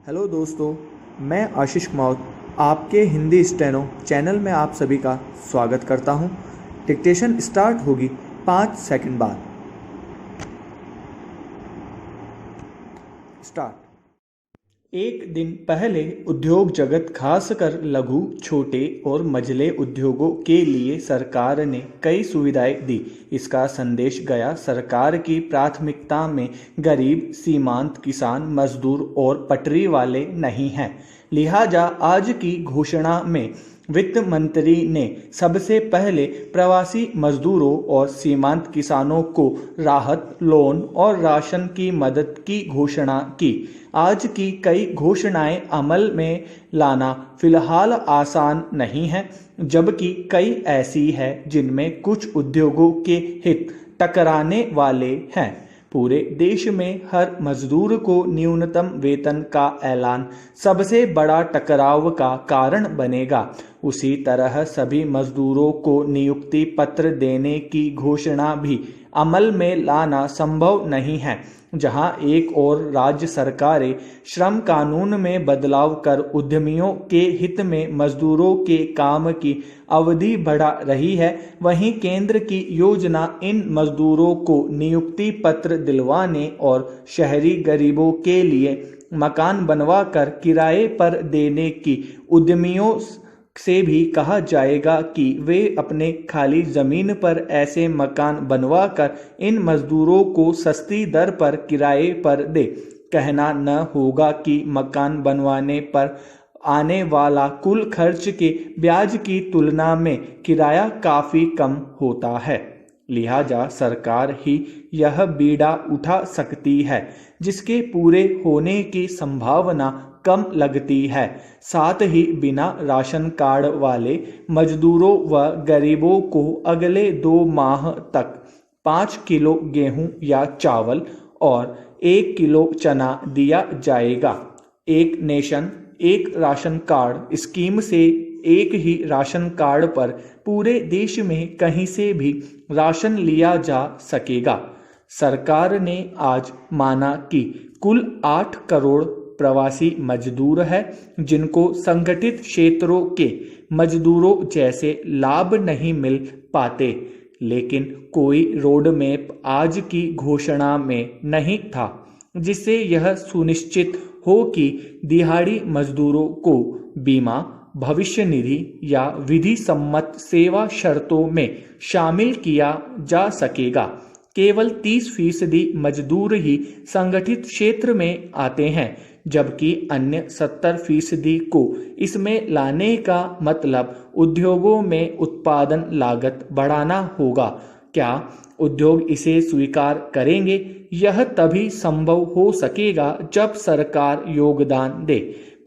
Hello दोस्तों, मैं आशीष कुमार आपके हिंदी स्टेनो चैनल में आप सभी का स्वागत करता हूं। डिक्टेशन स्टार्ट होगी 5 सेकंड बाद। स्टार्ट। एक दिन पहले उद्योग जगत, खासकर लघु, छोटे और मझले उद्योगों के लिए सरकार ने कई सुविधाएं दी। इसका संदेश गया सरकार की प्राथमिकता में गरीब, सीमांत, किसान, मजदूर और पटरी वाले नहीं हैं। लिहाजा आज की घोषणा में वित्त मंत्री ने सबसे पहले प्रवासी मजदूरों और सीमांत किसानों को राहत, लोन और राशन की मदद की घोषणा की। आज की कई घोषणाएं अमल में लाना फिलहाल आसान नहीं है, जबकि कई ऐसी है जिनमें कुछ उद्योगों के हित टकराने वाले हैं। पूरे देश में हर मजदूर को न्यूनतम वेतन का ऐलान सबसे बड़ा टकराव का कारण बनेगा। उसी तरह सभी मजदूरों को नियुक्ति पत्र देने की घोषणा भी अमल में लाना संभव नहीं है। जहां एक और राज्य सरकारें श्रम कानून में बदलाव कर उद्यमियों के हित में मजदूरों के काम की अवधि बढ़ा रही है, वहीं केंद्र की योजना इन मजदूरों को नियुक्ति पत्र दिलवाने और शहरी गरीबों के लिए मकान बनवाकर किराए पर देने की। उद्यमियों से भी कहा जाएगा कि वे अपने खाली जमीन पर ऐसे मकान बनवाकर इन मजदूरों को सस्ती दर पर किराए पर दे। कहना न होगा कि मकान बनवाने पर आने वाला कुल खर्च के ब्याज की तुलना में किराया काफी कम होता है। लिहाजा सरकार ही यह बीड़ा उठा सकती है, जिसके पूरे होने की संभावना कम लगती है। साथ ही बिना राशन कार्ड वाले मजदूरों व गरीबों को अगले 2 माह तक 5 किलो गेहूं या चावल और 1 किलो चना दिया जाएगा। एक नेशन एक राशन कार्ड स्कीम से एक ही राशन कार्ड पर पूरे देश में कहीं से भी राशन लिया जा सकेगा। सरकार ने आज माना कि कुल 8 करोड़ प्रवासी मजदूर है, जिनको संगठित क्षेत्रों के मजदूरों जैसे लाभ नहीं मिल पाते। लेकिन कोई रोड मैप आज की घोषणा में नहीं था, जिससे यह सुनिश्चित हो कि दिहाड़ी मजदूरों को बीमा, भविष्य निधि या विधि सम्मत सेवा शर्तों में शामिल किया जा सकेगा। केवल 30% मजदूर ही संगठित क्षेत्र में आते हैं, जबकि अन्य 70% को इसमें लाने का मतलब उद्योगों में उत्पादन लागत बढ़ाना होगा। क्या उद्योग इसे स्वीकार करेंगे? यह तभी संभव हो सकेगा जब सरकार योगदान दे।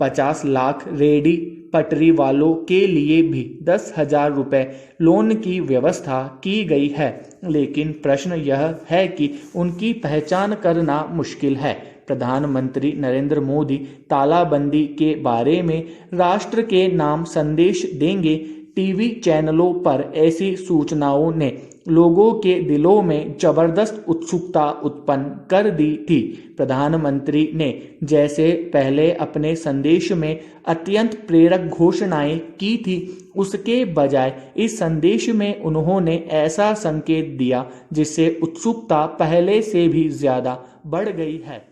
50 लाख रेडी पटरी वालों के लिए भी 10,000 रुपये लोन की व्यवस्था की गई है, लेकिन प्रश्न यह है कि उनकी पहचान करना मुश्किल है। प्रधानमंत्री नरेंद्र मोदी तालाबंदी के बारे में राष्ट्र के नाम संदेश देंगे। टीवी चैनलों पर ऐसी सूचनाओं ने लोगों के दिलों में जबरदस्त उत्सुकता उत्पन्न कर दी थी। प्रधानमंत्री ने जैसे पहले अपने संदेश में अत्यंत प्रेरक घोषणाएं की थी, उसके बजाय इस संदेश में उन्होंने ऐसा संकेत दिया जिससे उत्सुकता पहले से भी ज्यादा बढ़ गई है।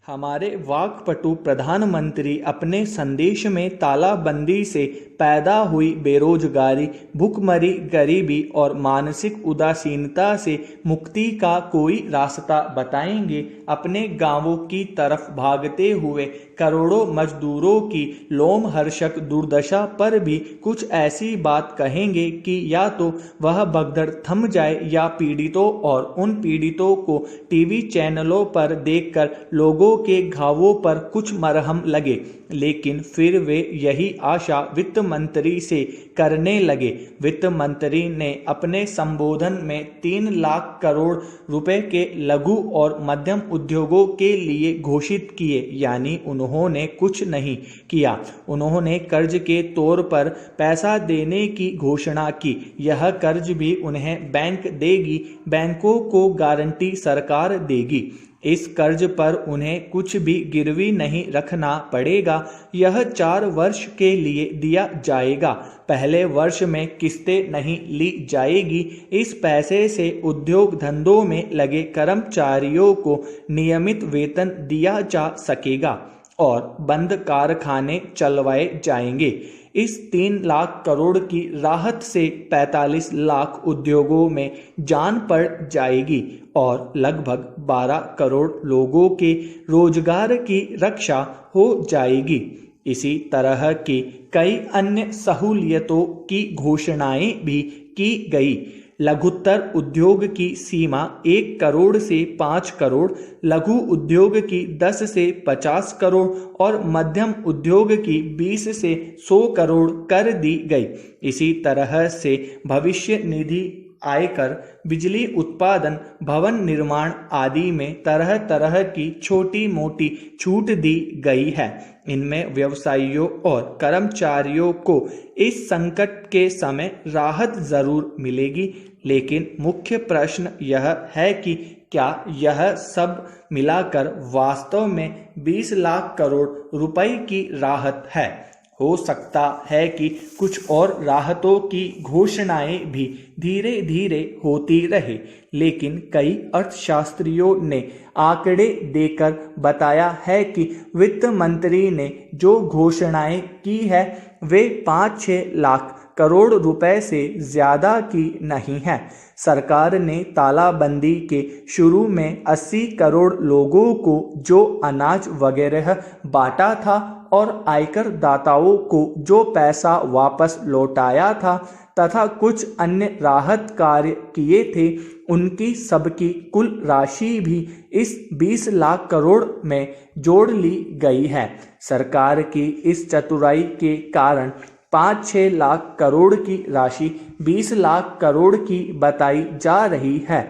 हमारे वाक्पटु प्रधानमंत्री अपने संदेश में तालाबंदी से पैदा हुई बेरोजगारी, भुखमरी, गरीबी और मानसिक उदासीनता से मुक्ति का कोई रास्ता बताएंगे। अपने गांवों की तरफ भागते हुए करोड़ों मजदूरों की लोमहर्षक दुर्दशा पर भी कुछ ऐसी बात कहेंगे कि या तो वह भगदड़ थम जाए या पीड़ितों और उन पीड़ितों को टीवी चैनलों पर देखकर लोगों के घावों पर कुछ मरहम लगे। लेकिन फिर वे यही आशा वित्त मंत्री से करने लगे। वित्त मंत्री ने अपने संबोधन में 3 लाख करोड़ रुपए के लघु और मध्यम उद्योगों के लिए घोषित किए, यानी उन्होंने कुछ नहीं किया। उन्होंने कर्ज के तौर पर पैसा देने की घोषणा की। यह कर्ज भी उन्हें बैंक देगी, बैंकों को गारंटी सरकार देगी। इस कर्ज पर उन्हें कुछ भी गिरवी नहीं रखना पड़ेगा। यह 4 वर्ष के लिए दिया जाएगा। पहले वर्ष में किस्तें नहीं ली जाएगी। इस पैसे से उद्योग धंधों में लगे कर्मचारियों को नियमित वेतन दिया जा सकेगा और बंद कारखाने चलवाए जाएंगे। इस 3 लाख करोड़ की राहत से 45 लाख उद्योगों में जान पड़ जाएगी और लगभग 12 करोड़ लोगों के रोजगार की रक्षा हो जाएगी। इसी तरह की कई अन्य सहूलियतों की घोषणाएं भी की गई। लघुत्तर उद्योग की सीमा 1 करोड़ से 5 करोड़, लघु उद्योग की 10 से 50 करोड़ और मध्यम उद्योग की 20 से 100 करोड़ कर दी गई। इसी तरह से भविष्य निधि, आयकर, बिजली उत्पादन, भवन निर्माण आदि में तरह तरह की छोटी मोटी छूट दी गई है। इनमें व्यवसायियों और कर्मचारियों को इस संकट के समय राहत जरूर मिलेगी, लेकिन मुख्य प्रश्न यह है कि क्या यह सब मिलाकर वास्तव में 20 लाख करोड़ रुपए की राहत है। हो सकता है कि कुछ और राहतों की घोषणाएं भी धीरे धीरे होती रहे, लेकिन कई अर्थशास्त्रियों ने आंकड़े देकर बताया है कि वित्त मंत्री ने जो घोषणाएं की है वे 5-6 लाख करोड़ रुपए से ज़्यादा की नहीं है। सरकार ने तालाबंदी के शुरू में 80 करोड़ लोगों को जो अनाज वगैरह बांटा था और आयकर दाताओं को जो पैसा वापस लौटाया था तथा कुछ अन्य राहत कार्य किए थे, उनकी सबकी कुल राशि भी इस 20 लाख करोड़ में जोड़ ली गई है। सरकार की इस चतुराई के कारण 5-6 लाख करोड़ की राशि 20 लाख करोड़ की बताई जा रही है।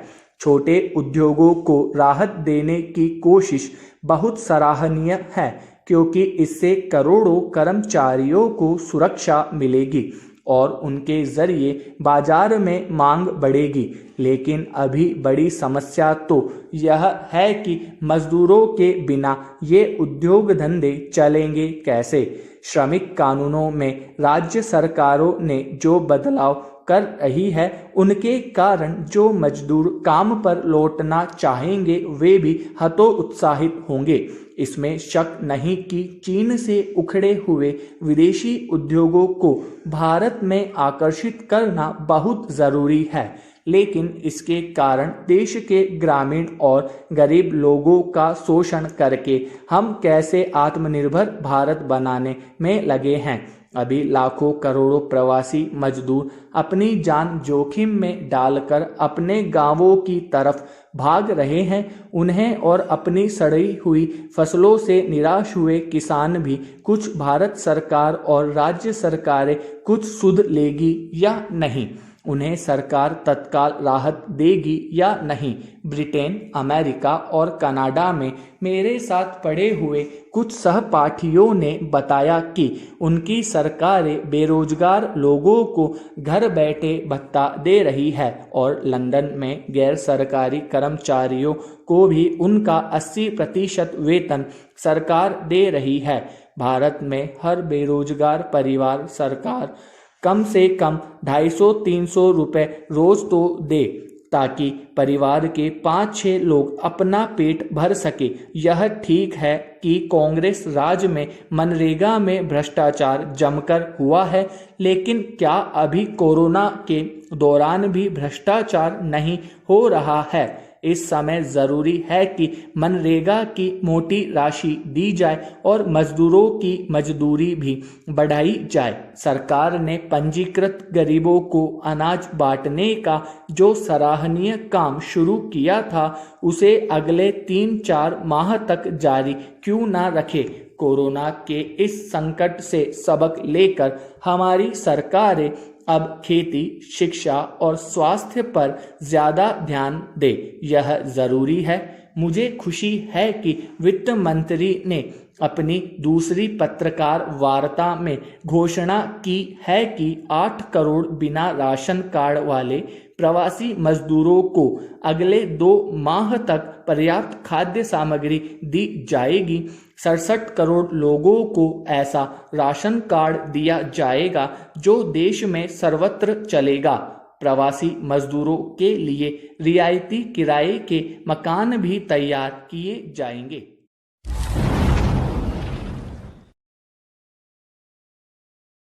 छोटे उद्योगों को राहत देने की कोशिश बहुत सराहनीय है, क्योंकि इससे करोड़ों कर्मचारियों को सुरक्षा मिलेगी और उनके जरिए बाजार में मांग बढ़ेगी। लेकिन अभी बड़ी समस्या तो यह है कि मजदूरों के बिना ये उद्योग धंधे चलेंगे कैसे। श्रमिक कानूनों में राज्य सरकारों ने जो बदलाव कर रही है, उनके कारण जो मजदूर काम पर लौटना चाहेंगे वे भी हतोत्साहित होंगे। इसमें शक नहीं कि चीन से उखड़े हुए विदेशी उद्योगों को भारत में आकर्षित करना बहुत ज़रूरी है, लेकिन इसके कारण देश के ग्रामीण और गरीब लोगों का शोषण करके हम कैसे आत्मनिर्भर भारत बनाने में लगे हैं। अभी लाखों करोड़ों प्रवासी मजदूर अपनी जान जोखिम में डालकर अपने गांवों की तरफ भाग रहे हैं। उन्हें और अपनी सड़ी हुई फसलों से निराश हुए किसान भी कुछ भारत सरकार और राज्य सरकारें कुछ सुध लेगी या नहीं, उन्हें सरकार तत्काल राहत देगी या नहीं। ब्रिटेन, अमेरिका और कनाडा में मेरे साथ पढ़े हुए कुछ सहपाठियों ने बताया कि उनकी सरकारें बेरोजगार लोगों को घर बैठे भत्ता दे रही है और लंदन में गैर सरकारी कर्मचारियों को भी उनका 80% वेतन सरकार दे रही है। भारत में हर बेरोजगार परिवार सरकार कम से कम 250-300 रुपये रोज तो दे, ताकि परिवार के 5-6 लोग अपना पेट भर सके। यह ठीक है कि कांग्रेस राज में मनरेगा में भ्रष्टाचार जमकर हुआ है, लेकिन क्या अभी कोरोना के दौरान भी भ्रष्टाचार नहीं हो रहा है? इस समय ज़रूरी है कि मनरेगा की मोटी राशि दी जाए और मजदूरों की मजदूरी भी बढ़ाई जाए। सरकार ने पंजीकृत गरीबों को अनाज बांटने का जो सराहनीय काम शुरू किया था, उसे अगले 3-4 माह तक जारी क्यों ना रखे। कोरोना के इस संकट से सबक लेकर हमारी सरकारें अब खेती, शिक्षा और स्वास्थ्य पर ज़्यादा ध्यान दे। यह ज़रूरी है। मुझे खुशी है कि वित्त मंत्री ने अपनी दूसरी पत्रकार वार्ता में घोषणा की है कि 8 करोड़ बिना राशन कार्ड वाले प्रवासी मजदूरों को अगले 2 माह तक पर्याप्त खाद्य सामग्री दी जाएगी। 67 करोड़ लोगों को ऐसा राशन कार्ड दिया जाएगा जो देश में सर्वत्र चलेगा। प्रवासी मजदूरों के लिए रियायती किराए के मकान भी तैयार किए जाएंगे।